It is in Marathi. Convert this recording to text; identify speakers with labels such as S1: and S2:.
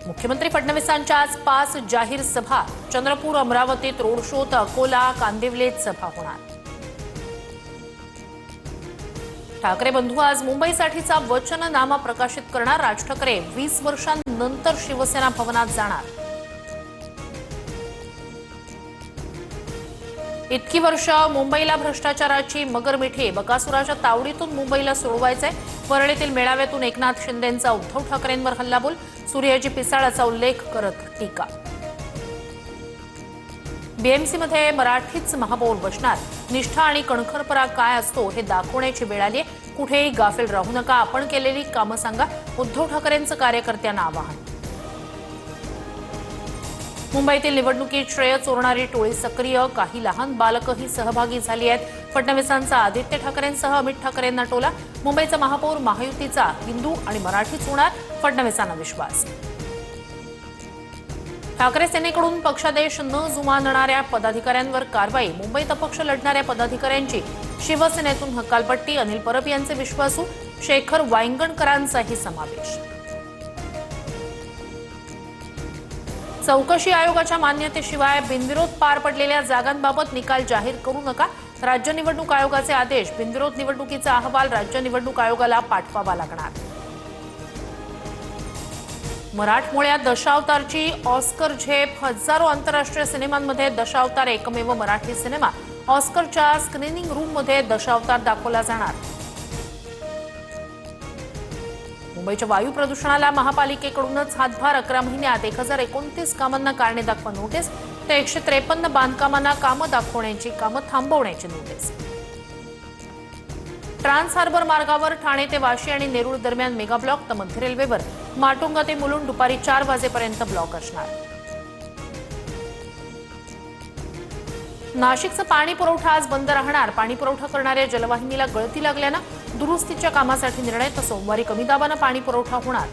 S1: मुख्यमंत्री फडणवीसांच्या आज 5 जाहीर सभा, चंद्रपूर, अमरावतीत रोड शो, तर अकोला, कांदिवलीत सभा होणार। ठाकरे बंधू आज मुंबईसाठीचा वचननामा प्रकाशित करणार। राज ठाकरे 20 वर्षांनंतर शिवसेना भवनात जाणार। इतकी वर्ष मुंबईला भ्रष्टाचाराची मगरमिठी, बकासुराच्या तावडीतून मुंबईला सोडवायचंय। परळीतील मेळाव्यातून एकनाथ शिंदेंचा उद्धव ठाकरेंवर हल्लाबोल, सूर्याजी पिसाळाचा उल्लेख करत टीका। बीएमसीमध्ये मराठीच महापौर बसणार। निष्ठा आणि कणखरपणा काय असतो हे दाखवण्याची वेळ आली आहे। कुठेही गाफील राहू नका, आपण केलेली कामं सांगा, उद्धव ठाकरेंचं कार्यकर्त्यांना आवाहन। मुंबईतील निवडणुकीत श्रेय चोरणारी टोळी सक्रिय, काही लहान बालकही सहभागी झाली आहेत। फडणवीसांचा आदित्य ठाकरेंसह अमित ठाकरेंना टोला, मुंबईचा महापौर महायुतीचा हिंदू आणि मराठीच होणार, फडणवीसांना विश्वास। ठाकरे सेनेकडून पक्षादेश न जुमानणाऱ्या पदाधिकाऱ्यांवर कारवाई, मुंबईत अपक्ष लढणाऱ्या पदाधिकाऱ्यांची शिवसेनेतून हकालपट्टी, अनिल परब यांचे विश्वासू, शेखर वांगणकरांचाही समावेश। चौकशी आयोगाच्या मान्यतेशिवाय बिनविरोध पार पडलेल्या जागांबाबत निकाल जाहीर करू नका, राज्य निवडणूक आयोगाचे आदेश। बिनविरोध निवडणुकीचा अहवाल राज्य निवडणूक आयोगाला पाठवावा लागणार। मराठमोळ्या दशावतारची ऑस्कर झेप, हजारो आंतरराष्ट्रीय सिनेमांमध्ये दशावतार एकमेव मराठी सिनेमा। ऑस्करच्या स्क्रीनिंग रूममध्ये दशावतार दाखवला जाणार। मुंबईच्या वायू प्रदूषणाला महापालिकेकडूनच हातभार, 11 महिन्यात 1029 कामांना कारणे दाखवा नोटीस, तर 153 बांधकामांना कामं दाखवण्याची, कामं थांबवण्याची नोटीस। ट्रान्स हार्बर मार्गावर ठाणे ते वाशी आणि नेरूळ दरम्यान मेगा ब्लॉक, तर मध्य रेल्वेवर माटुंगा ते मुलुंड दुपारी 4 वाजेपर्यंत ब्लॉक असणार। नाशिकचा पाणी पुरवठा आज बंद राहणार। पाणी पुरवठा करणाऱ्या जलवाहिनीला गळती लागल्यानं दुरुस्तीच्या कामासाठी निर्णय, तर सोमवारी कमी दाबानं पाणी पुरवठा होणार।